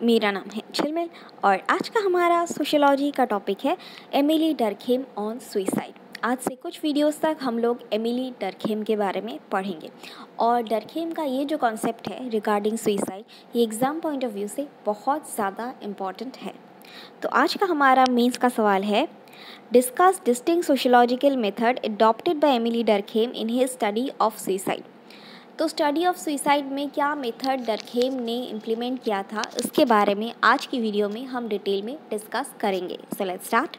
मेरा नाम है झिलमिल और आज का हमारा सोशियोलॉजी का टॉपिक है एमिली डर्खेम ऑन सुइसाइड। आज से कुछ वीडियोस तक हम लोग एमिली डर्खेम के बारे में पढ़ेंगे और डर्खेम का ये जो कॉन्सेप्ट है रिगार्डिंग सुइसाइड, ये एग्ज़ाम पॉइंट ऑफ व्यू से बहुत ज़्यादा इम्पॉर्टेंट है। तो आज का हमारा मेंस का सवाल है, discuss distinct sociological method adopted by Emile Durkheim in his study of suicide. तो स्टडी ऑफ सुइसाइड में क्या मेथड डर्खेम ने इम्प्लीमेंट किया था, इसके बारे में आज की वीडियो में हम डिटेल में डिस्कस करेंगे। So let's start.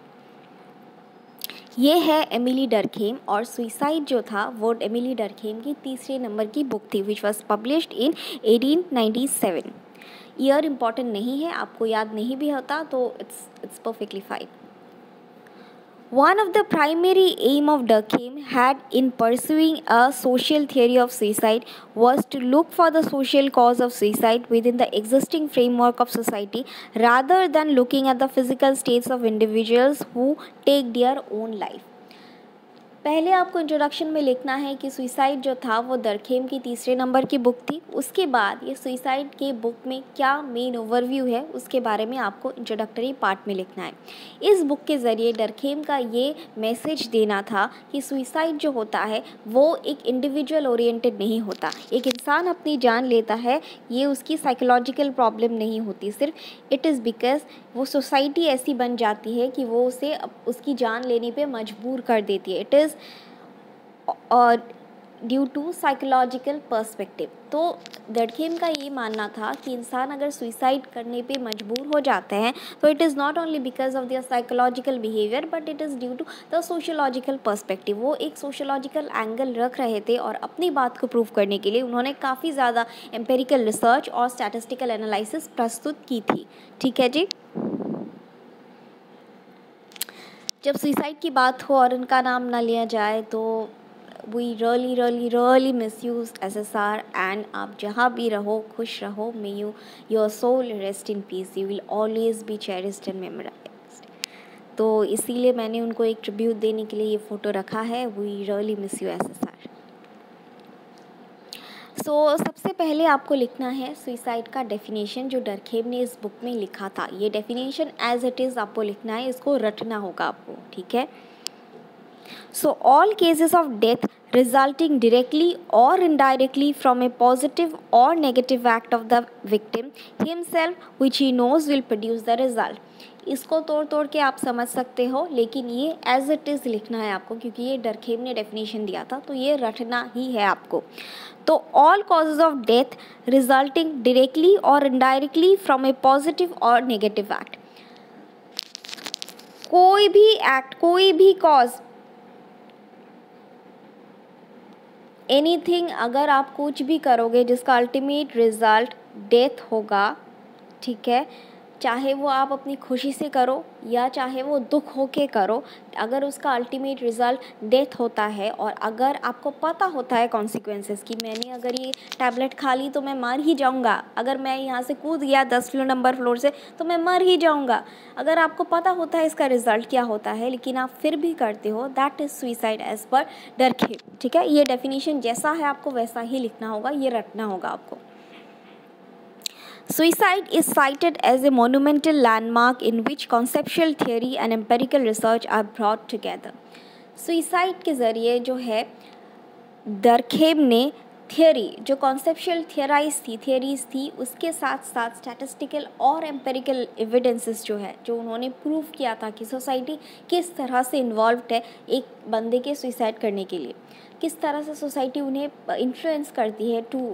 ये है एमिली डर्खेम और सुइसाइड जो था वो एमिली डर्खेम की तीसरे नंबर की बुक थी which was published in 1897। Year important नहीं है, आपको याद नहीं भी होता तो it's perfectly fine. One of the primary aim of Durkheim had in pursuing a social theory of suicide was to look for the social cause of suicide within the existing framework of society rather than looking at the physical states of individuals who take their own life. पहले आपको introduction में लिखना है कि suicide जो था वो डर्खेम की तीसरे नंबर की बुक थी। उसके बाद ये सुइसाइड के बुक में क्या मेन ओवरव्यू है उसके बारे में आपको इंट्रोडक्टरी पार्ट में लिखना है। इस बुक के ज़रिए डर्खेम का ये मैसेज देना था कि सुइसाइड जो होता है वो एक इंडिविजुअल ओरिएंटेड नहीं होता। एक इंसान अपनी जान लेता है, ये उसकी साइकोलॉजिकल प्रॉब्लम नहीं होती, सिर्फ इट इज़ बिकॉज वो सोसाइटी ऐसी बन जाती है कि वो उसे उसकी जान लेने पे मजबूर कर देती है। It is due to psychological perspective. तो डर्खेम का ये मानना था कि इंसान अगर सुइसाइड करने पे मजबूर हो जाते हैं तो it is not only because of their psychological behaviour but it is due to the sociological perspective. वो एक सोशियोलॉजिकल एंगल रख रहे थे और अपनी बात को प्रूव करने के लिए उन्होंने काफ़ी ज़्यादा एम्पेरिकल रिसर्च और स्टैटिस्टिकल एनालिसिस प्रस्तुत की थी। ठीक है जी। जब सुइसाइड की बात हो और उनका नाम ना लिया जाए तो we really miss you SSR and आप जहाँ भी रहो खुश रहो। May you your soul rest in peace, you will always be cherished and memorised. तो इसीलिए मैंने उनको एक ट्रिब्यूट देने के लिए ये फ़ोटो रखा है। We really miss you SSR। So सबसे पहले आपको लिखना है सुइसाइड का डेफिनेशन जो डर्खेम ने इस बुक में लिखा था। ये डेफिनेशन एज इट इज़ आपको लिखना है, इसको रटना होगा आपको। ठीक है। So all cases of death resulting directly or indirectly from a positive or negative act of the victim himself which he knows will produce the result. इसको तोड़ के आप समझ सकते हो, लेकिन ये एज इट इज़ लिखना है आपको क्योंकि ये डर्खेम ने डेफिनेशन दिया था तो ये रटना ही है आपको। तो all causes of death resulting directly और इनडायरेक्टली फ्रॉम ए पॉजिटिव और नेगेटिव एक्ट। कोई भी एक्ट, कोई भी कॉज, एनीथिंग, अगर आप कुछ भी करोगे जिसका अल्टीमेट रिज़ल्ट डेथ होगा, ठीक है, चाहे वो आप अपनी खुशी से करो या चाहे वो दुख होके करो, अगर उसका अल्टीमेट रिज़ल्ट डेथ होता है और अगर आपको पता होता है कॉन्सिक्वेंसेस कि मैंने अगर ये टैबलेट खा ली तो मैं मर ही जाऊंगा, अगर मैं यहाँ से कूद गया 10 नंबर फ्लोर से तो मैं मर ही जाऊंगा, अगर आपको पता होता है इसका रिज़ल्ट क्या होता है लेकिन आप फिर भी करते हो, that is suicide as per डर्खेम। ठीक है। ये डेफिनेशन जैसा है आपको वैसा ही लिखना होगा, ये रटना होगा आपको। Suicide is cited as a monumental landmark in which conceptual theory and empirical research are brought together. Suicide के ज़रिए जो है डर्खेम ने थियोरी जो कॉन्सेप्शुअल थियरीज थी उसके साथ साथ स्टैटिस्टिकल और एम्पेरिकल एविडेंसेस जो है, जो उन्होंने प्रूव किया था कि सोसाइटी किस तरह से इन्वॉल्व्ड है एक बंदे के सुइसाइड करने के लिए, किस तरह से सोसाइटी उन्हें इन्फ्लुएंस करती है to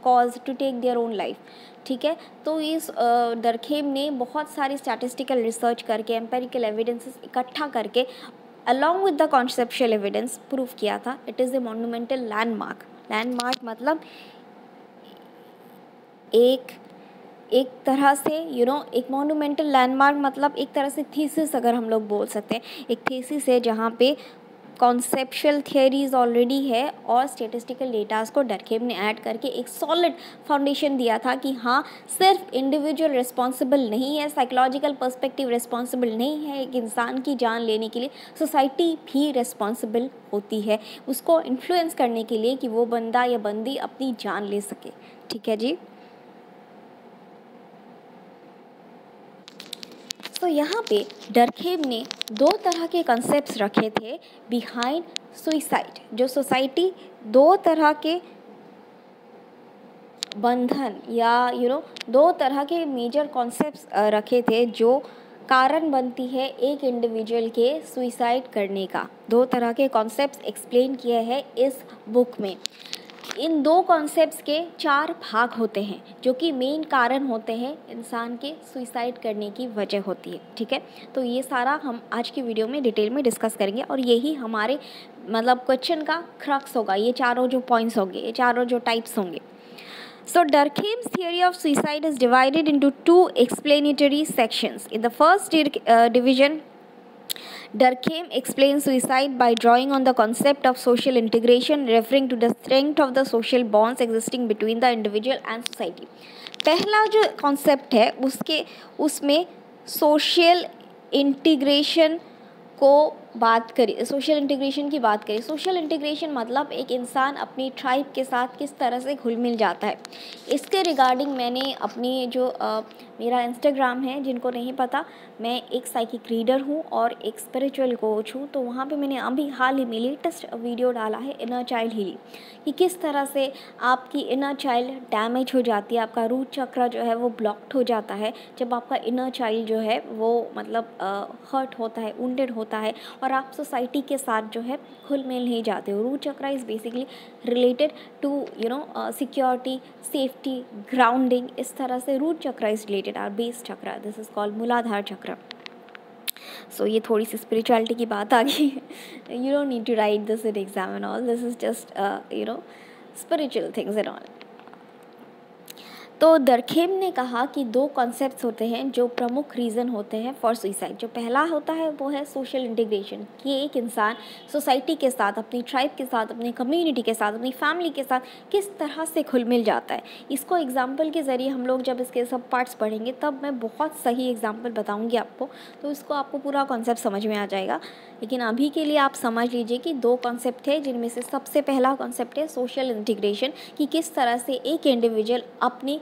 take their own life. ठीक है। तो इस डर्खेम ने बहुत सारी स्टैटिस्टिकल रिसर्च करके एम्पेरिकल एविडेंसेस इकट्ठा करके along with the conceptual evidence prove किया था। It is a monumental landmark. Landmark मतलब एक तरह से एक मोन्यूमेंटल लैंडमार्क मतलब एक तरह से थीसिस अगर हम लोग बोल सकते हैं, एक थीसिस है जहाँ पे कॉन्सेप्चुअल थियरीज ऑलरेडी है और स्टेटिस्टिकल डेटास को डर्खेम ने ऐड करके एक सॉलिड फाउंडेशन दिया था कि हाँ, सिर्फ इंडिविजुअल रिस्पॉन्सिबल नहीं है, साइकोलॉजिकल पर्सपेक्टिव रिस्पॉन्सिबल नहीं है एक इंसान की जान लेने के लिए, सोसाइटी भी रिस्पॉन्सिबल होती है उसको इन्फ्लुएंस करने के लिए कि वो बंदा या बंदी अपनी जान ले सके। ठीक है जी। तो यहाँ पे डरखेम ने दो तरह के कंसेप्ट्स रखे थे बिहाइंड सुइसाइड। जो सोसाइटी दो तरह के बंधन या दो तरह के मेजर कॉन्सेप्ट्स रखे थे जो कारण बनती है एक इंडिविजुअल के सुइसाइड करने का। दो तरह के कॉन्सेप्ट्स एक्सप्लेन किए हैं इस बुक में। इन दो कॉन्सेप्ट्स के 4 भाग होते हैं जो कि मेन कारण होते हैं इंसान के सुइसाइड करने की वजह होती है। ठीक है, तो ये सारा हम आज की वीडियो में डिटेल में डिस्कस करेंगे और यही हमारे क्वेश्चन का क्रक्स होगा। ये चारों जो पॉइंट्स होंगे, ये चारों जो टाइप्स होंगे। So Durkheim's theory of suicide is divided into 2 explanatory sections. In the first division, Durkheim explains suicide by drawing on the concept of social integration, referring to the strength of the social bonds existing between the individual and society. पहला जो concept है उसमें social integration को बात करें, social integration की बात करें। सोशल इंटीग्रेशन मतलब एक इंसान अपनी ट्राइब के साथ किस तरह से घुल मिल जाता है। इसके रिगार्डिंग मैंने अपनी जो मेरा इंस्टाग्राम है, जिनको नहीं पता, मैं एक साइकिक रीडर हूँ और एक स्पिरिचुअल कोच हूँ, तो वहाँ पे मैंने अभी हाल ही में लेटेस्ट वीडियो डाला है इनर चाइल्ड हीलिंग, कि किस तरह से आपकी इनर चाइल्ड डैमेज हो जाती है, आपका रूट चक्र जो है वो ब्लॉक्ड हो जाता है जब आपका इनर चाइल्ड जो है वो हर्ट होता है, वुंडेड होता है और आप सोसाइटी के साथ जो है घुल मिल नहीं जाते हो। Root chakra is basically related to security, safety, grounding. इस तरह से root chakra is related or base chakra, this is called Muladhara chakra. सो ये थोड़ी सी स्पिरिचुअलिटी की बात आ गई। You don't need to write this in exam and all, this is just spiritual things and all. तो दरखेम ने कहा कि 2 कॉन्सेप्ट्स होते हैं जो प्रमुख रीज़न होते हैं फॉर सुइसाइड। जो पहला होता है वो है सोशल इंटीग्रेशन, कि एक इंसान सोसाइटी के साथ, अपनी ट्राइब के साथ, अपनी कम्युनिटी के साथ, अपनी फैमिली के साथ किस तरह से घुल मिल जाता है। इसको एग्जाम्पल के ज़रिए हम लोग जब इसके सब पार्ट्स पढ़ेंगे तब मैं बहुत सही एग्जाम्पल बताऊँगी आपको, तो इसको आपको पूरा कॉन्सेप्ट समझ में आ जाएगा। लेकिन अभी के लिए आप समझ लीजिए कि 2 कॉन्सेप्ट है, जिनमें से सबसे पहला कॉन्सेप्ट है सोशल इंटीग्रेशन, कि किस तरह से एक इंडिविजुअल अपनी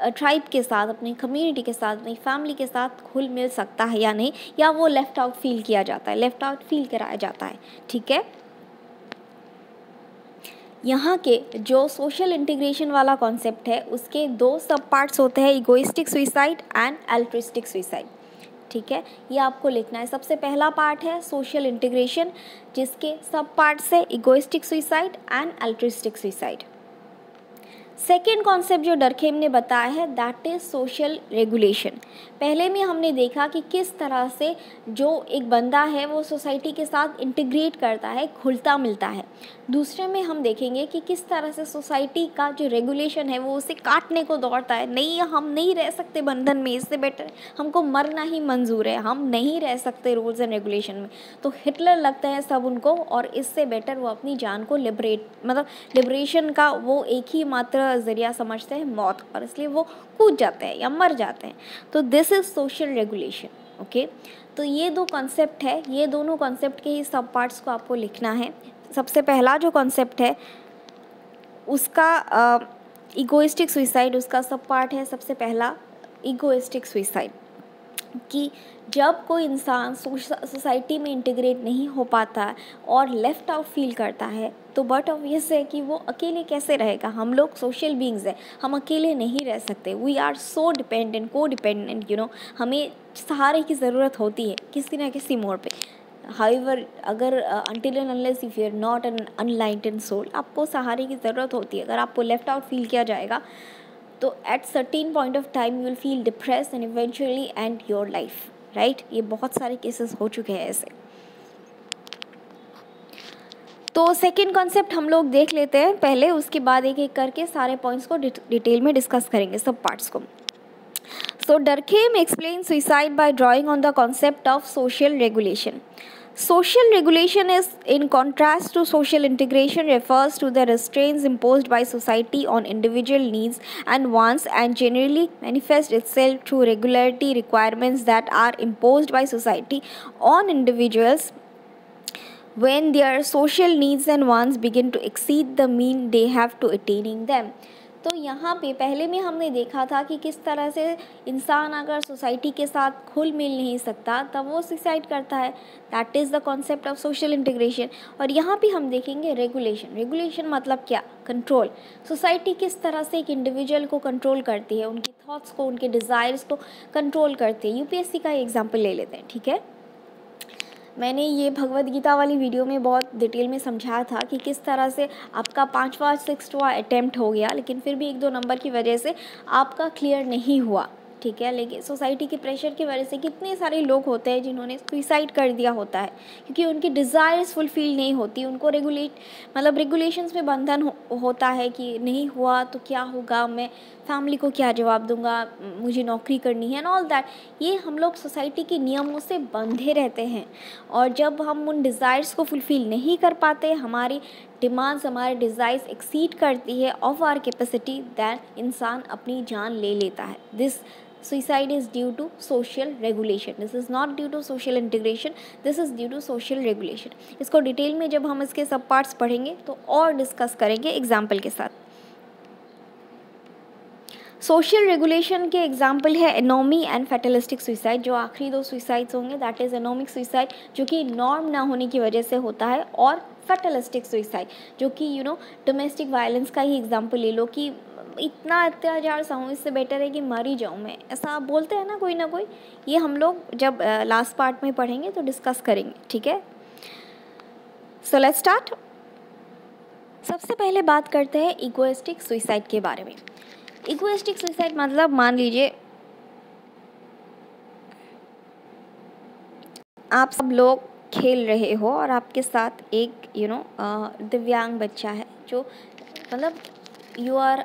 ट्राइब के साथ, अपनी कम्युनिटी के साथ, अपनी फैमिली के साथ घुल मिल सकता है या नहीं, या वो लेफ़्ट आउट फील किया जाता है, लेफ़्ट आउट फील कराया जाता है। ठीक है, यहाँ के जो सोशल इंटीग्रेशन वाला कॉन्सेप्ट है उसके 2 सब पार्ट्स होते हैं, egoistic suicide and altruistic suicide. ठीक है, ये आपको लिखना है। सबसे पहला पार्ट है सोशल इंटीग्रेशन, जिसके सब पार्ट्स है egoistic suicide and altruistic suicide. Second concept जो डरखेम ने बताया है दैट इज़ सोशल रेगुलेशन। पहले में हमने देखा कि किस तरह से जो एक बंदा है वो सोसाइटी के साथ इंटीग्रेट करता है, घुलता मिलता है। दूसरे में हम देखेंगे कि किस तरह से सोसाइटी का जो रेगुलेशन है वो उसे काटने को दौड़ता है। नहीं, हम नहीं रह सकते बंधन में, इससे बेटर हमको मरना ही मंजूर है, हम नहीं रह सकते रूल्स एंड रेगुलेशन में। तो हिटलर लगता है सब उनको, और इससे बेटर वो अपनी जान को लिबरेशन का वो एक ही मात्र ज़रिया समझते हैं, मौत, और इसलिए वो कूद जाते हैं या मर जाते हैं। तो this is social regulation. Okay, तो ये 2 कॉन्सेप्ट है, ये दोनों कॉन्सेप्ट के ही सब पार्ट्स को आपको लिखना है। सबसे पहला जो कॉन्सेप्ट है उसका इगोइस्टिक सुइसाइड, उसका सब पार्ट है सबसे पहला इगोइस्टिक सुइसाइड, कि जब कोई इंसान सोसाइटी में इंटीग्रेट नहीं हो पाता और लेफ़्ट आउट फील करता है तो बट ऑब्वियस है कि वो अकेले कैसे रहेगा। हम लोग सोशल बीइंग्स हैं, हम अकेले नहीं रह सकते। वी आर सो डिपेंडेंट, को डिपेंडेंट, हमें सहारे की ज़रूरत होती है किसी न किसी मोड़ पे। हाउएवर, अगर until and unless if you are not an enlightened soul, आपको सहारे की ज़रूरत होती है। अगर आपको लेफ़्ट आउट फील किया जाएगा तो at certain point of time you will feel depressed and eventually and your life, right. ये बहुत सारे केसेस हो चुके हैं ऐसे। तो सेकेंड कॉन्सेप्ट हम लोग देख लेते हैं पहले, उसके बाद एक एक करके सारे पॉइंट्स को डिटेल में डिस्कस करेंगे, सब पार्ट्स को। So Durkheim explains suicide by drawing on the concept of social regulation. Social regulation is, in contrast to social integration, refers to the restraints imposed by society on individual needs and wants, and generally manifests itself through regularity requirements that are imposed by society on individuals when their social needs and wants begin to exceed the mean they have to attaining them. तो यहाँ पे पहले में हमने देखा था कि किस तरह से इंसान अगर सोसाइटी के साथ घुल मिल नहीं सकता तब वो सुसाइड करता है। That is the concept of social integration. और यहाँ पे हम देखेंगे रेगुलेशन। रेगुलेशन मतलब क्या? कंट्रोल। सोसाइटी किस तरह से एक इंडिविजुअल को कंट्रोल करती है, उनकी थॉट्स को, उनके डिज़ायर्स को कंट्रोल करती है। यूपीएससी का एग्जाम्पल ले लेते हैं, ठीक है। मैंने ये भगवद गीता वाली वीडियो में बहुत डिटेल में समझाया था कि किस तरह से आपका 5वां 6वां अटेम्प्ट हो गया, लेकिन फिर भी 1-2 नंबर की वजह से आपका क्लियर नहीं हुआ, ठीक है। लेकिन सोसाइटी के प्रेशर की वजह से कितने सारे लोग होते हैं जिन्होंने सुसाइड कर दिया होता है, क्योंकि उनकी डिज़ायर्स फुलफिल नहीं होती। उनको रेगुलेशंस में बंधन होता है कि नहीं हुआ तो क्या होगा, मैं फैमिली को क्या जवाब दूंगा, मुझे नौकरी करनी है एंड ऑल दैट। ये हम लोग सोसाइटी के नियमों से बंधे रहते हैं, और जब हम उन डिज़ायर्स को फुलफ़िल नहीं कर पाते, हमारी डिमांड्स, हमारे डिज़ायर्स एक्सीड करती है ऑफ आवर कैपेसिटी, दैन इंसान अपनी जान ले लेता है। This suicide is due to social regulation. This is not due to social integration. This is due to social regulation. इसको डिटेल में जब हम इसके सब पार्ट्स पढ़ेंगे तो और डिस्कस करेंगे एग्जाम्पल के साथ। सोशल रेगुलेशन के एग्जाम्पल है एनोमी एंड फैटलिस्टिक सुसाइड। जो आखिरी 2 सुसाइड्स होंगे दैट इज़ एनोमिक सुसाइड, जो कि नॉर्म ना होने की वजह से होता है, और फैटलिस्टिक सुसाइड जो कि डोमेस्टिक वायलेंस का ही एग्जाम्पल ले लो कि इतना अत्याचार सहूँ, इससे बेटर है कि मर ही जाऊँ मैं, ऐसा बोलते हैं ना कोई। ये हम लोग जब लास्ट पार्ट में पढ़ेंगे तो डिस्कस करेंगे, ठीक है। So let's start. सबसे पहले बात करते हैं इगोइस्टिक सुसाइड के बारे में। इगोइस्टिक सुसाइड मतलब मान लीजिए आप सब लोग खेल रहे हो और आपके साथ एक दिव्यांग बच्चा है, जो मतलब यू आर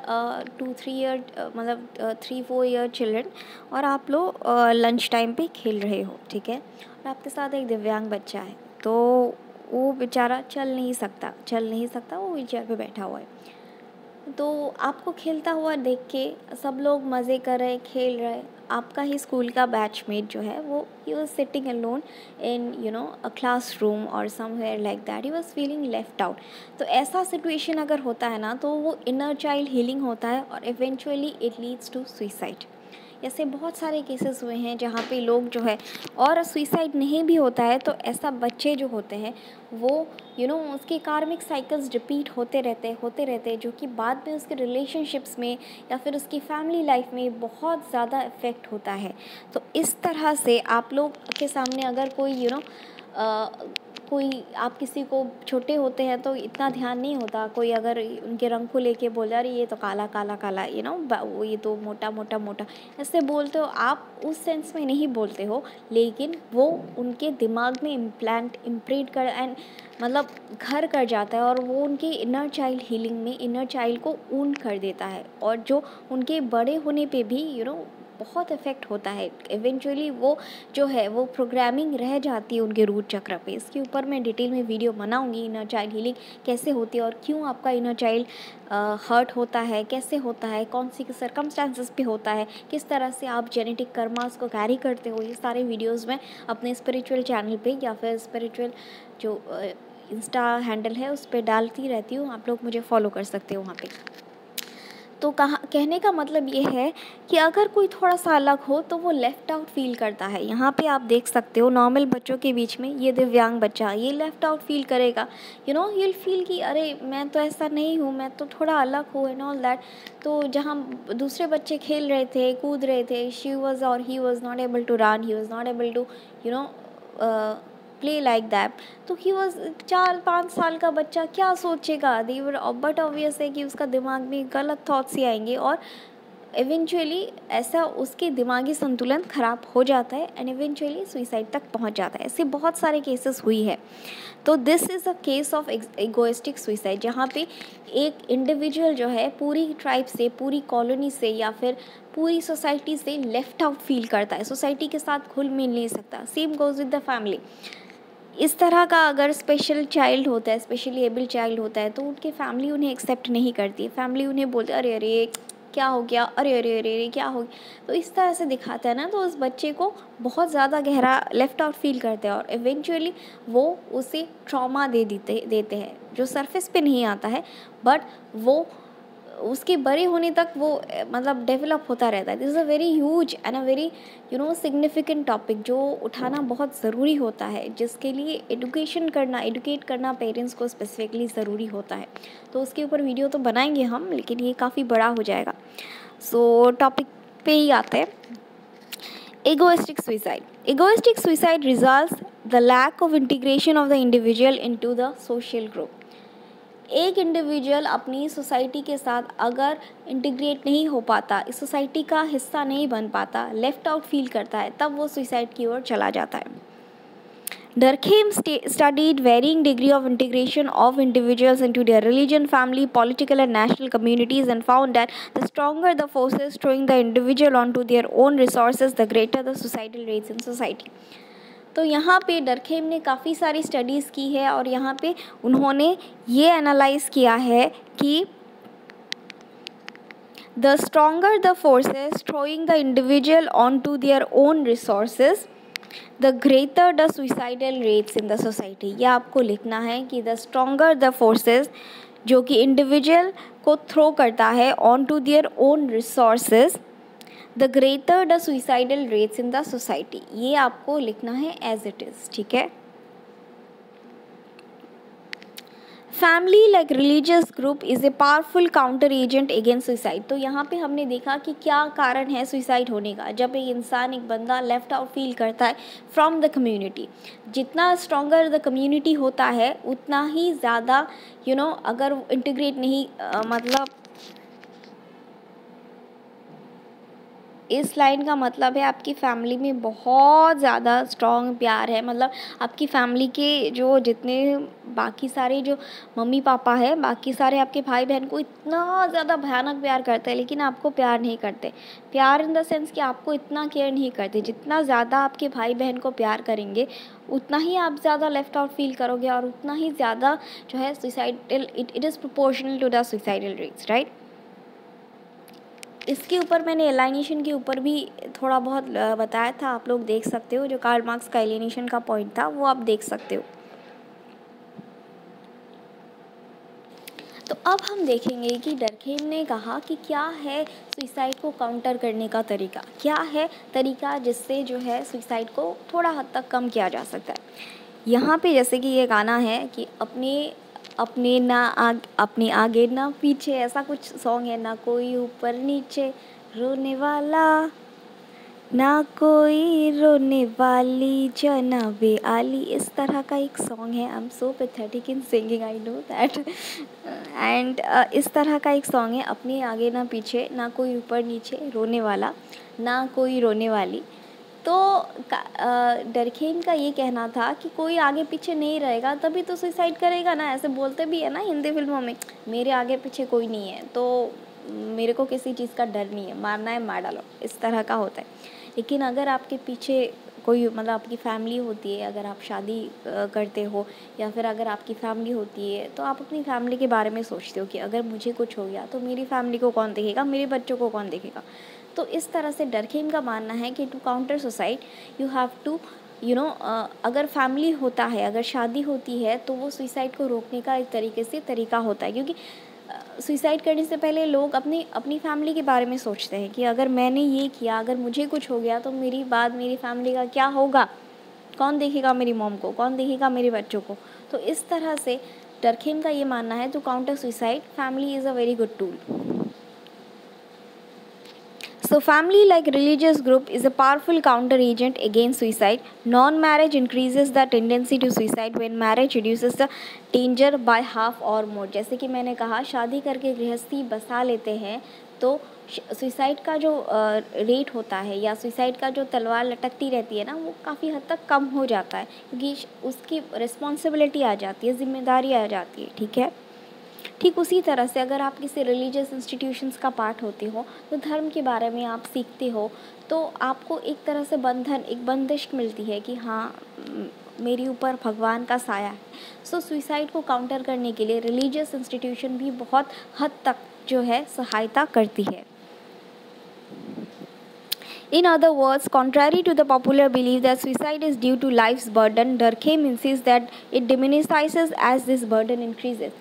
2-3 ईयर मतलब 3-4 ईयर चिल्ड्रन, और आप लोग लंच टाइम पे खेल रहे हो, ठीक है। और आपके साथ एक दिव्यांग बच्चा है, तो वो बेचारा चल नहीं सकता, वो व्हीलचेयर पे बैठा हुआ है। तो आपको खेलता हुआ देख के सब लोग मज़े कर रहे, खेल रहे। आपका ही स्कूल का बैचमेट जो है वो ही was sitting alone in a classroom और somewhere like that, he was feeling left out. तो ऐसा सिचुएशन अगर होता है ना, तो वो इनर चाइल्ड हीलिंग होता है और eventually it leads to suicide. ऐसे बहुत सारे केसेस हुए हैं जहाँ पे लोग जो है, और सुसाइड नहीं भी होता है तो ऐसा बच्चे जो होते हैं वो उसके कार्मिक साइकिल्स रिपीट होते रहते, जो कि बाद में उसके रिलेशनशिप्स में या फिर उसकी फैमिली लाइफ में बहुत ज़्यादा इफ़ेक्ट होता है। तो इस तरह से आप लोग के सामने अगर कोई कोई आप किसी को, छोटे होते हैं तो इतना ध्यान नहीं होता, कोई अगर उनके रंग को लेके बोल अरे ये तो काला काला काला वो ये तो मोटा मोटा मोटा, ऐसे बोलते हो आप, उस सेंस में नहीं बोलते हो, लेकिन वो उनके दिमाग में इम्प्रिंट कर एंड मतलब घर कर जाता है, और वो उनके इनर चाइल्ड हीलिंग में इनर चाइल्ड को ऊन कर देता है, और जो उनके बड़े होने पे भी बहुत इफ़ेक्ट होता है। इवेंचुअली वो जो है वो प्रोग्रामिंग रह जाती है उनके रूट चक्र पे। इसके ऊपर मैं डिटेल में वीडियो बनाऊंगी, इनर चाइल्ड हीलिंग कैसे होती है और क्यों आपका इनर चाइल्ड हर्ट होता है, कैसे होता है, कौन सी सर्कमस्टांसेस पे होता है, किस तरह से आप जेनेटिक कर्मास को कैरी करते हो। ये सारे वीडियोज़ मैं अपने स्पिरिचुअल चैनल पर या फिर स्पिरिचुअल जो इंस्टा हैंडल है उस पर डालती रहती हूँ, आप लोग मुझे फॉलो कर सकते हो वहाँ पे। तो कहने का मतलब ये है कि अगर कोई थोड़ा सा अलग हो तो वो लेफ़्ट आउट फील करता है। यहाँ पे आप देख सकते हो नॉर्मल बच्चों के बीच में ये दिव्यांग बच्चा ये लेफ़्ट आउट फील करेगा, ही विल फील कि अरे मैं तो ऐसा नहीं हूँ, मैं तो थोड़ा अलग हूँ एंड ऑल दैट। तो जहाँ दूसरे बच्चे खेल रहे थे, कूद रहे थे, शी वॉज और he was not able to run, he was not able to play like that. तो ही वॉज 4-5 साल का बच्चा, क्या सोचेगा, बट ऑब्वियस है कि उसका दिमाग में गलत थॉट्स ही आएंगे और इवेंचुअली ऐसा उसके दिमागी संतुलन ख़राब हो जाता है एंड इवेंचुअली सुसाइड तक पहुंच जाता है। ऐसे बहुत सारे केसेस हुई है। तो this is a case of egoistic suicide, जहाँ पे एक इंडिविजुअल जो है पूरी ट्राइब से, पूरी कॉलोनी से या फिर पूरी सोसाइटी से लेफ़्ट आउट फील करता है, सोसाइटी के साथ घुल मिल नहीं सकता। Same goes with the family. इस तरह का अगर स्पेशल चाइल्ड होता है, स्पेशली एबल चाइल्ड होता है, तो उनके फैमिली उन्हें एक्सेप्ट नहीं करती है। फैमिली उन्हें बोलते अरे अरे क्या हो गया, अरे अरे अरे अरे क्या हो गया। तो इस तरह से दिखाता है ना, तो उस बच्चे को बहुत ज़्यादा गहरा लेफ़्ट आउट फील करते हैं और इवेंचुअली वो उसे ट्रॉमा देते हैं, जो सरफेस पे नहीं आता है, बट वो उसके बड़े होने तक वो मतलब डेवलप होता रहता है। This is a very huge and a very significant topic जो उठाना बहुत ज़रूरी होता है, जिसके लिए एडुकेट करना पेरेंट्स को स्पेसिफिकली ज़रूरी होता है। तो उसके ऊपर वीडियो तो बनाएंगे हम, लेकिन ये काफ़ी बड़ा हो जाएगा। सो टॉपिक पे ही आते हैं। Egoistic suicide. Egoistic suicide results the lack of integration of the individual into the social group. एक इंडिविजुअल अपनी सोसाइटी के साथ अगर इंटीग्रेट नहीं हो पाता, इस सोसाइटी का हिस्सा नहीं बन पाता, लेफ्ट आउट फील करता है, तब वो सुसाइड की ओर चला जाता है। Durkheim studied varying degree of integration of individuals into their religion, family, political and national communities and found that the stronger the forces throwing the individual onto their own resources, the greater the societal rates in society. तो यहाँ पे डरखेम ने काफ़ी सारी studies की है और यहाँ पे उन्होंने ये एनालाइज किया है कि the stronger the forces throwing the individual onto their own resources, the greater the suicidal rates in the society. यह आपको लिखना है कि द स्ट्रॉन्गर द फोर्सेस जो कि इंडिविजुअल को थ्रो करता है on to their own resources, the greater the suicidal rates in the society. ये आपको लिखना है एज इट इज़, ठीक है। Family like religious group is a powerful counter agent against suicide. तो यहाँ पे हमने देखा कि क्या कारण है सुसाइड होने का। जब एक इंसान, एक बंदा लेफ्ट आउट फील करता है फ्रॉम द कम्युनिटी, जितना स्ट्रॉन्गर द कम्युनिटी होता है उतना ही ज़्यादा अगर इंटीग्रेट नहीं मतलब इस लाइन का मतलब है आपकी फैमिली में बहुत ज़्यादा स्ट्रॉन्ग प्यार है, मतलब आपकी फैमिली के जो जितने बाकी सारे जो मम्मी पापा है, बाकी सारे आपके भाई बहन को इतना ज़्यादा भयानक प्यार करते हैं, लेकिन आपको प्यार नहीं करते। प्यार इन द सेंस कि आपको इतना केयर नहीं करते। जितना ज़्यादा आपके भाई बहन को प्यार करेंगे उतना ही आप ज़्यादा लेफ्ट आउट फील करोगे और उतना ही ज़्यादा जो है suicidal, it is proportional to the suicidal rates, right. इसके ऊपर मैंने एलाइनेशन के ऊपर भी थोड़ा बहुत बताया था, आप लोग देख सकते हो। जो कार्ल मार्क्स का एलिनेशन का पॉइंट था वो आप देख सकते हो। तो अब हम देखेंगे कि डरखेम ने कहा कि क्या है सुसाइड को काउंटर करने का तरीका, क्या है तरीका जिससे जो है सुसाइड को थोड़ा हद तक कम किया जा सकता है। यहाँ पे जैसे कि ये गाना है कि अपने आगे ना पीछे, ऐसा कुछ सॉन्ग है, ना कोई ऊपर नीचे रोने वाला, ना कोई रोने वाली जनाबे आली, इस तरह का एक सॉन्ग है। I am so pathetic in singing, I know that. And इस तरह का एक सॉन्ग है, अपने आगे ना पीछे, ना कोई ऊपर नीचे रोने वाला, ना कोई रोने वाली। तो डरखेम का ये कहना था कि कोई आगे पीछे नहीं रहेगा तभी तो सुसाइड करेगा ना। ऐसे बोलते भी है ना हिंदी फिल्मों में, मेरे आगे पीछे कोई नहीं है तो मेरे को किसी चीज़ का डर नहीं है, मारना है मार डालो, इस तरह का होता है। लेकिन अगर आपके पीछे कोई मतलब आपकी फैमिली होती है, अगर आप शादी करते हो या फिर अगर आपकी फैमिली होती है, तो आप अपनी फैमिली के बारे में सोचते हो कि अगर मुझे कुछ हो गया तो मेरी फैमिली को कौन देखेगा, मेरे बच्चों को कौन देखेगा। तो इस तरह से डरखेम का मानना है कि to counter suicide you have to अगर फैमिली होता है, अगर शादी होती है, तो वो सुसाइड को रोकने का एक तरीके से तरीका होता है। क्योंकि सुसाइड करने से पहले लोग अपनी फैमिली के बारे में सोचते हैं कि अगर मैंने ये किया, अगर मुझे कुछ हो गया तो मेरी फैमिली का क्या होगा, कौन देखेगा मेरी मॉम को, कौन देखेगा मेरे बच्चों को। तो इस तरह से डरखेम का ये मानना है to counter suicide family is a very good tool. So family like religious group is a powerful counter agent against suicide. Non-marriage increases the tendency to suicide when marriage reduces the danger by half or more. जैसे कि मैंने कहा, शादी करके गृहस्थी बसा लेते हैं तो सुसाइड का जो रेट होता है या सुसाइड का जो तलवार लटकती रहती है ना, वो काफ़ी हद तक कम हो जाता है, क्योंकि उसकी रिस्पॉन्सिबिलिटी आ जाती है, जिम्मेदारी आ जाती है, ठीक है। ठीक उसी तरह से अगर आप किसी रिलीजियस इंस्टीट्यूशंस का पार्ट होते हो तो धर्म के बारे में आप सीखते हो, तो आपको एक तरह से एक बंदिश मिलती है कि हाँ मेरे ऊपर भगवान का साया है। सो सुसाइड को काउंटर करने के लिए रिलीजियस इंस्टीट्यूशन भी बहुत हद तक जो है सहायता करती है। In other words, contrary to the popular belief that suicide is due to life's burden, Durkheim insists that it diminishes as this burden increases.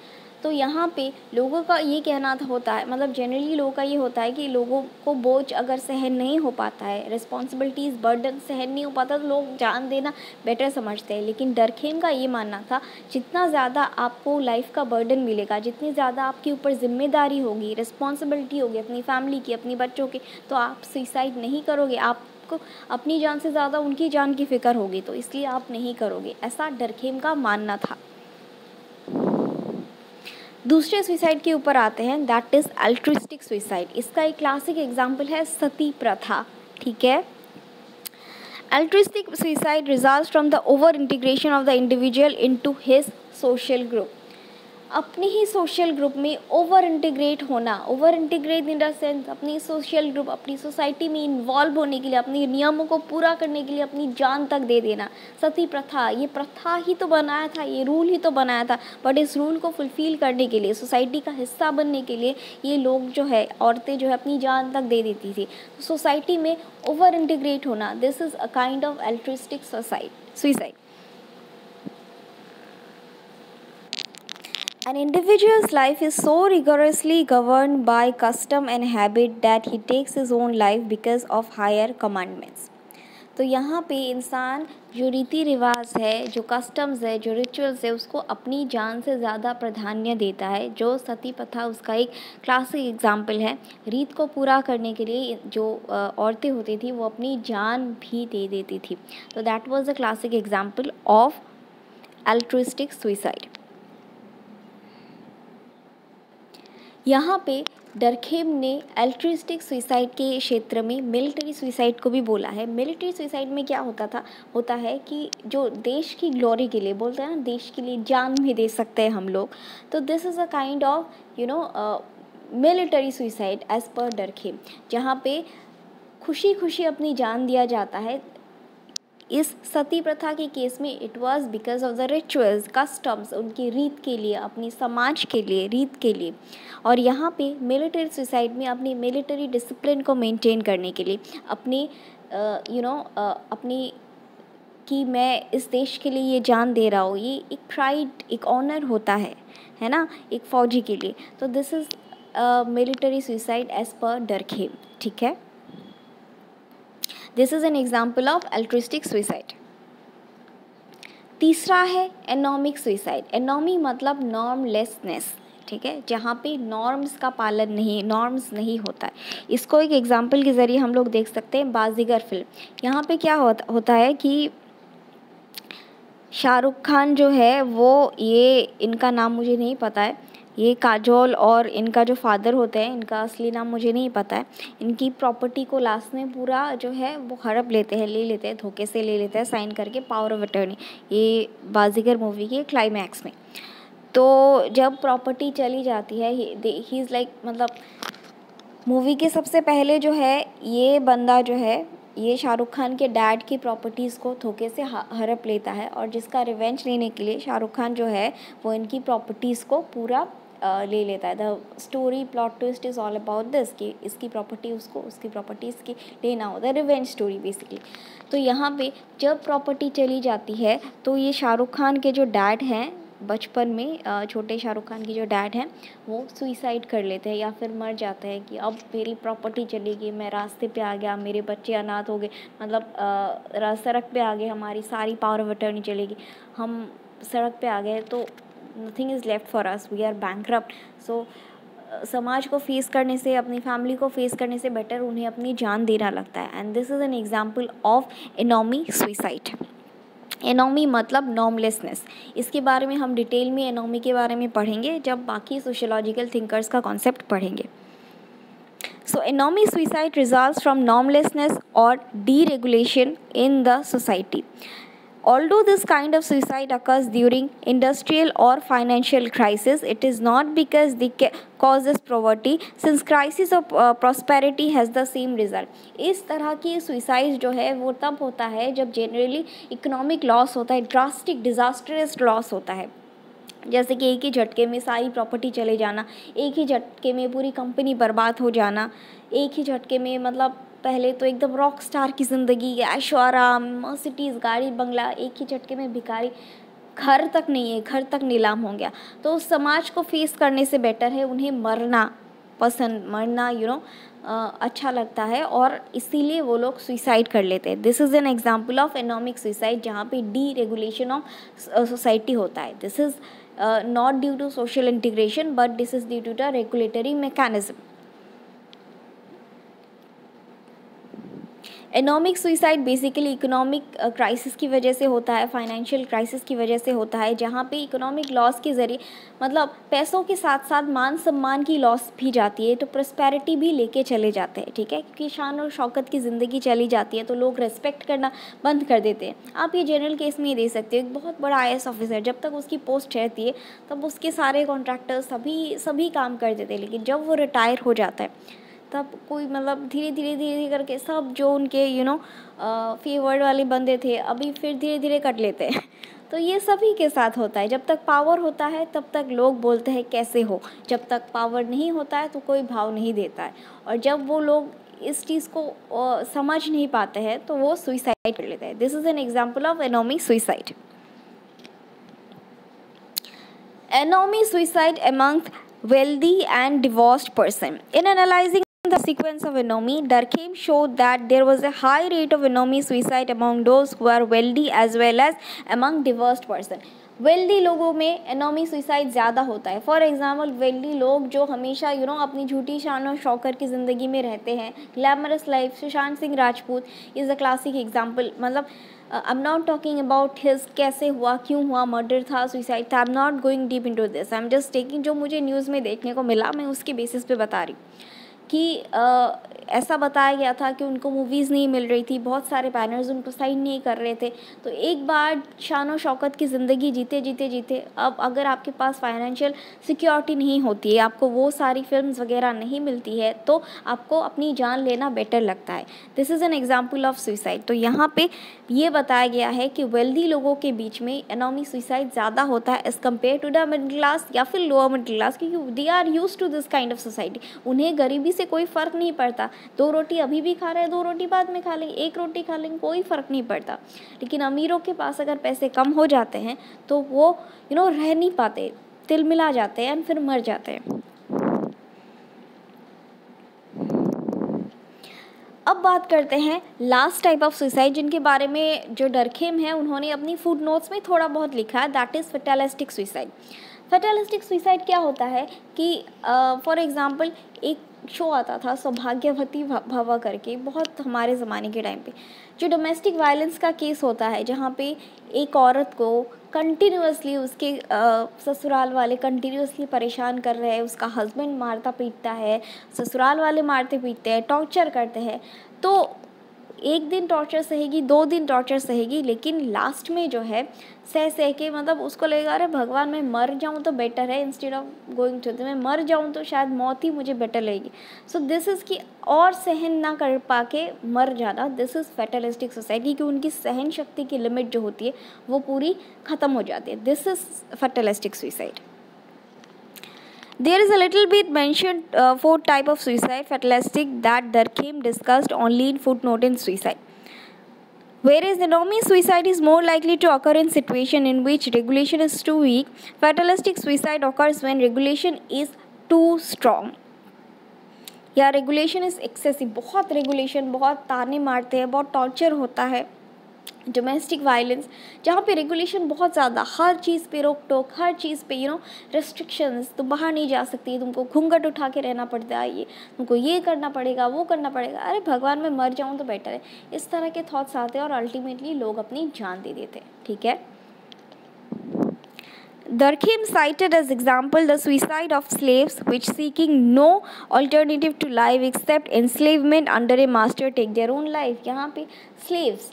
तो यहाँ पे लोगों का ये कहना होता है, मतलब जनरली लोगों का ये होता है कि लोगों को बोझ अगर सहन नहीं हो पाता है, रिस्पॉन्सिबिलिटीज़ बर्डन सहन नहीं हो पाता, तो लोग जान देना बेटर समझते हैं। लेकिन डरखेम का ये मानना था जितना ज़्यादा आपको लाइफ का बर्डन मिलेगा, जितनी ज़्यादा आपके ऊपर जिम्मेदारी होगी, रिस्पॉन्सिबिलिटी होगी अपनी फैमिली की, अपनी बच्चों की, तो आप सुसाइड नहीं करोगे। आपको अपनी जान से ज़्यादा उनकी जान की फ़िक्र होगी, तो इसलिए आप नहीं करोगे, ऐसा डरखेम का मानना था। दूसरे सुसाइड के ऊपर आते हैं, दैट इज़ अल्ट्रिस्टिक सुसाइड। इसका एक क्लासिक एग्जाम्पल है सती प्रथा। ठीक है, altruistic suicide results from the over integration of the individual into his social group. अपनी ही सोशल ग्रुप में ओवर इंटीग्रेट होना, over integrate in the sense अपनी सोशल ग्रुप, अपनी सोसाइटी में इन्वॉल्व होने के लिए, अपने नियमों को पूरा करने के लिए अपनी जान तक दे देना। सती प्रथा, ये प्रथा ही तो बनाया था, ये रूल ही तो बनाया था, बट इस रूल को फुलफिल करने के लिए, सोसाइटी का हिस्सा बनने के लिए ये लोग जो है, औरतें जो है अपनी जान तक दे देती थी। तो सोसाइटी में ओवर इंटीग्रेट होना, this is a kind of altruistic suicide. An individual's life is so rigorously governed by custom and habit that he takes his own life because of higher commandments. तो यहाँ पे इंसान जो रीति रिवाज है, जो कस्टम्स है, जो रिचुअल्स है, उसको अपनी जान से ज़्यादा प्राधान्य देता है। जो सती प्रथा उसका एक क्लासिक एग्जाम्पल है। रीत को पूरा करने के लिए जो औरतें होती थी वो अपनी जान भी दे देती थी। तो that was the classic example of altruistic suicide. यहाँ पे डरखेम ने अल्ट्रिस्टिक सुसाइड के क्षेत्र में मिलिट्री सुसाइड को भी बोला है। मिलिट्री सुसाइड में क्या होता है कि जो देश की ग्लोरी के लिए, बोलते हैं ना, देश के लिए जान भी दे सकते हैं हम लोग, तो this is a kind of military suicide as per Durkheim, जहाँ पे खुशी खुशी अपनी जान दिया जाता है। इस सती प्रथा के केस में it was because of the rituals, customs, उनकी रीत के लिए, अपनी समाज के लिए, रीत के लिए। और यहाँ पे मिलिट्री सुसाइड में अपनी मिलिट्री डिसिप्लिन को मेंटेन करने के लिए, अपनी अपनी कि मैं इस देश के लिए ये जान दे रहा हूँ, ये एक प्राइड, एक ऑनर होता है ना, एक फौजी के लिए। तो this is military suicide as per Durkheim. ठीक है, this is an example of altruistic suicide. तीसरा है एनोमिक सुसाइड। एनोमी मतलब नॉर्मलेसनेस। ठीक है, जहाँ पे नॉर्म्स का पालन नहीं, नॉर्म्स नहीं होता है। इसको एक एग्जाम्पल के ज़रिए हम लोग देख सकते हैं, बाजीगर फिल्म। यहाँ पे क्या होता है कि शाहरुख खान जो है वो, ये इनका नाम मुझे नहीं पता है, ये काजोल और इनका जो फादर होते हैं, इनका असली नाम मुझे नहीं पता है, इनकी प्रॉपर्टी को लास्ट में पूरा जो है वो हड़प लेते हैं, ले लेते हैं, धोखे से ले लेते हैं, साइन करके, पावर ऑफ अटर्नी। ये बाजीगर मूवी के क्लाइमैक्स में। तो जब प्रॉपर्टी चली जाती है, ही इज़ लाइक, मतलब मूवी के सबसे पहले जो है ये बंदा जो है, ये शाहरुख खान के डैड की प्रॉपर्टीज़ को धोखे से हड़प लेता है, और जिसका रिवेंज लेने के लिए शाहरुख खान जो है वो इनकी प्रॉपर्टीज़ को पूरा ले लेता है। The story plot twist is all about this, कि इसकी प्रॉपर्टी उसको, उसकी प्रॉपर्टी इसकी लेना होता है, रिवेंज स्टोरी बेसिकली। तो यहाँ पे जब प्रॉपर्टी चली जाती है तो ये शाहरुख खान के जो डैड हैं, बचपन में छोटे शाहरुख खान की जो डैड हैं, वो सुइसाइड कर लेते हैं या फिर मर जाते हैं कि अब मेरी प्रॉपर्टी चलेगी, मैं रास्ते पे आ गया, मेरे बच्चे अनाथ हो गए, मतलब सड़क पे आ गए, हमारी सारी पावर ऑफ अटर्नी चलेगी, हम सड़क पे आ गए, तो nothing is left for us, we are bankrupt. So समाज को फेस करने से, अपनी फैमिली को फेस करने से बेटर उन्हें अपनी जान देना लगता है। And this is an example of anomie suicide. Anomie मतलब नॉर्मलेसनेस। इसके बारे में हम डिटेल में एनोमी के बारे में पढ़ेंगे जब बाकी सोशियोलॉजिकल थिंकर्स का कॉन्सेप्ट पढ़ेंगे। So anomy suicide results from normlessness or deregulation in the society. Although this kind of suicide occurs during industrial or financial crisis, it is not because the causes poverty, since crisis of prosperity has the same result. इस तरह की suicide जो है वो तब होता है जब जनरली इकोनॉमिक लॉस होता है, ड्रास्टिक डिजास्टरस लॉस होता है, जैसे कि एक ही झटके में सारी प्रॉपर्टी चले जाना, एक ही झटके में पूरी कंपनी बर्बाद हो जाना, एक ही झटके में, मतलब पहले तो एकदम रॉक स्टार की ज़िंदगी, ऐशो आराम, मर्सिडीज़ गाड़ी बंगला, एक ही झटके में भिखारी, घर तक नहीं है, घर तक नीलाम हो गया, तो उस समाज को फेस करने से बेटर है उन्हें मरना पसंद, मरना अच्छा लगता है, और इसीलिए वो लोग सुइसाइड कर लेते हैं। This is an example of economic suicide, जहाँ पे डी रेगुलेशन ऑफ सोसाइटी होता है। This is not due to social integration but this is due to the regulatory mechanism. Economic suicide basically economic crisis की वजह से होता है, financial crisis की वजह से होता है, जहाँ पे इकोनॉमिक लॉस के ज़रिए मतलब पैसों के साथ साथ मान सम्मान की लॉस भी जाती है, तो प्रॉस्पेरिटी भी लेके चले जाते हैं, ठीक है, क्योंकि शान और शौकत की ज़िंदगी चली जाती है तो लोग रेस्पेक्ट करना बंद कर देते हैं। आप ये जनरल केस में ही दे सकते हो, एक बहुत बड़ा IAS ऑफिसर जब तक उसकी पोस्ट रहती है तब उसके सारे कॉन्ट्रैक्टर्स सभी काम कर देते हैं, लेकिन जब वो रिटायर हो जाता है तब कोई मतलब धीरे धीरे करके सब जो उनके फेवर्ड वाले बंदे थे अभी फिर धीरे धीरे कट लेते हैं। तो ये सभी के साथ होता है, जब तक पावर होता है तब तक लोग बोलते हैं कैसे हो, जब तक पावर नहीं होता है तो कोई भाव नहीं देता है, और जब वो लोग इस चीज़ को समझ नहीं पाते हैं तो वो सुइसाइड कर लेते हैं। This is an example of anomie suicide. Anomie suicide amongst wealthy and divorced person. In analyzing the sequence of anomie, Durkheim showed that there was a high rate of anomie suicide among those who are wealthy as well as among divorced person. Wealthy लोगों में anomie suicide ज़्यादा होता है। For example wealthy लोग जो हमेशा अपनी झूठी शान और शौकत की ज़िंदगी में रहते हैं, glamorous life, Sushant Singh Rajput is a classic example. मतलब I am not talking about his कैसे हुआ, क्यों हुआ, मर्डर था, सुइसाइड था, I am not going deep into this, I am just taking जो मुझे न्यूज़ में देखने को मिला, मैं उसके बेसिस पे बता रही कि ऐसा बताया गया था कि उनको मूवीज़ नहीं मिल रही थी, बहुत सारे बैनर्स उनको साइन नहीं कर रहे थे, तो एक बार शान और शौकत की ज़िंदगी जीते अब अगर आपके पास फाइनेंशियल सिक्योरिटी नहीं होती है, आपको वो सारी फिल्म्स वगैरह नहीं मिलती है, तो आपको अपनी जान लेना बेटर लगता है। This is an example of suicide. तो यहाँ पे ये बताया गया है कि वेल्दी लोगों के बीच में एनोमी सुइसाइड ज़्यादा होता है as compare to the middle class या फिर लोअर मिडिल क्लास, क्योंकि they are use to this kind of society. उन्हें गरीबी से कोई फ़र्क नहीं पड़ता, 2 रोटी अभी भी खा रहे हैं, 2 रोटी बाद में खा लेंगे, 1 रोटी खा लेंगे, कोई फ़र्क नहीं पड़ता। लेकिन अमीरों के पास अगर पैसे कम हो जाते हैं तो वो रह नहीं पाते, तिलमिला जाते हैं, फिर मर जाते हैं। अब बात करते हैं लास्ट टाइप ऑफ सुसाइड, जिनके बारे में जो डरखेम है उन्होंने अपनी फुट नोट्स में थोड़ा बहुत लिखा है, that is fatalistic suicide. Fatalistic suicide क्या होता है कि फॉर एग्ज़ाम्पल एक शो आता था सौभाग्यवती भवा करके, बहुत हमारे ज़माने के टाइम पे, जो डोमेस्टिक वायलेंस का केस होता है, जहाँ पे एक औरत को कंटिन्यूसली उसके ससुराल वाले कंटिन्यूसली परेशान कर रहे हैं, उसका हस्बैंड मारता पीटता है, ससुराल वाले मारते पीटते हैं, टॉर्चर करते हैं, तो एक दिन टॉर्चर सहेगी, 2 दिन टॉर्चर सहेगी, लेकिन लास्ट में जो है सह के मतलब उसको लगेगा अरे भगवान मैं मर जाऊँ तो बेटर है, इंस्टेड ऑफ गोइंग टू मैं मर जाऊँ तो शायद मौत ही मुझे बेटर लगेगी। सो दिस इज़ कि और सहन ना कर पाके मर जाना, दिस इज़ फेटलिस्टिक सोसाइटी, कि उनकी सहन शक्ति की लिमिट जो होती है वो पूरी ख़त्म हो जाती है। This is fatalistic suicide. There is a little bit mentioned 4 type of suicide fatalistic that Durkheim discussed only in footnote in suicide. Whereas anomie suicide is more likely to occur in situation in which regulation is too weak, fatalistic suicide occurs when regulation is too strong. या regulation is excessive, बहुत regulation, बहुत ताने मारते हैं, बहुत torture होता है, domestic violence, जहाँ पे रेगुलेशन बहुत ज़्यादा, हर चीज़ पे रोक टोक, हर चीज़ पे रेस्ट्रिक्शंस, तुम बाहर नहीं जा सकती, तुमको घूंघट उठा के रहना पड़ता है, ये तुमको ये करना पड़ेगा, वो करना पड़ेगा, अरे भगवान मैं मर जाऊँ तो बेटर है, इस तरह के थॉट्स आते हैं और अल्टीमेटली लोग अपनी जान दे देते हैं। ठीक है। Durkheim cited as example the suicide of slaves which seeking no alternative to life except enslavement under a master take their own life। यहाँ पे slaves,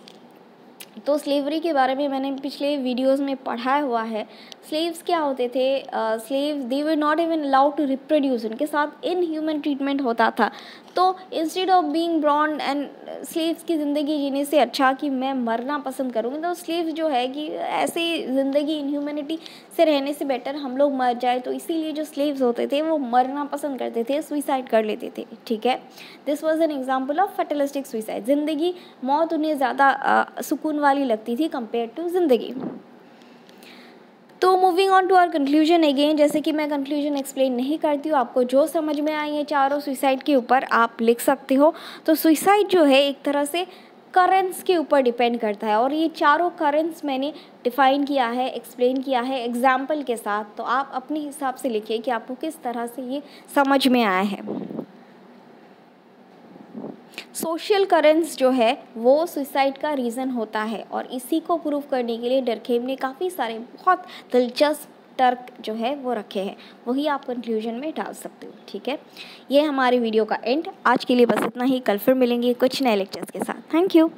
तो स्लेवरी के बारे में मैंने पिछले वीडियोस में पढ़ा हुआ है। स्लेव्स क्या होते थे, slaves they were not even allowed to reproduce, उनके साथ इनह्यूमन ट्रीटमेंट होता था। तो instead of being born and slaves की ज़िंदगी जीने से अच्छा कि मैं मरना पसंद करूँगी, तो स्लेव्स जो है कि ऐसे ज़िंदगी इनह्यूमैनिटी से रहने से बेटर हम लोग मर जाए, तो इसीलिए जो स्लेव्स होते थे वो मरना पसंद करते थे, सुइसाइड कर लेते थे। ठीक है। This was an example of fatalistic suicide. ज़िंदगी, मौत उन्हें ज़्यादा सुकून वाली लगती थी कंपेयर टू ज़िंदगी। तो moving on to our conclusion again, जैसे कि मैं कंक्लूजन एक्सप्लेन नहीं करती हूँ, आपको जो समझ में आई है चारों सुसाइड के ऊपर आप लिख सकते हो। तो सुसाइड जो है एक तरह से करेंट्स के ऊपर डिपेंड करता है, और ये चारों करेंट्स मैंने डिफ़ाइन किया है, एक्सप्लेन किया है एग्जाम्पल के साथ। तो आप अपने हिसाब से लिखिए कि आपको किस तरह से ये समझ में आया है। सोशल करेंट्स जो है वो सुसाइड का रीज़न होता है, और इसी को प्रूव करने के लिए डरखेम ने काफ़ी सारे बहुत दिलचस्प तर्क जो है वो रखे हैं, वही आप कंक्लूजन में डाल सकते हो। ठीक है, ये हमारे वीडियो का एंड। आज के लिए बस इतना ही, कल फिर मिलेंगे कुछ नए लेक्चर्स के साथ। Thank you.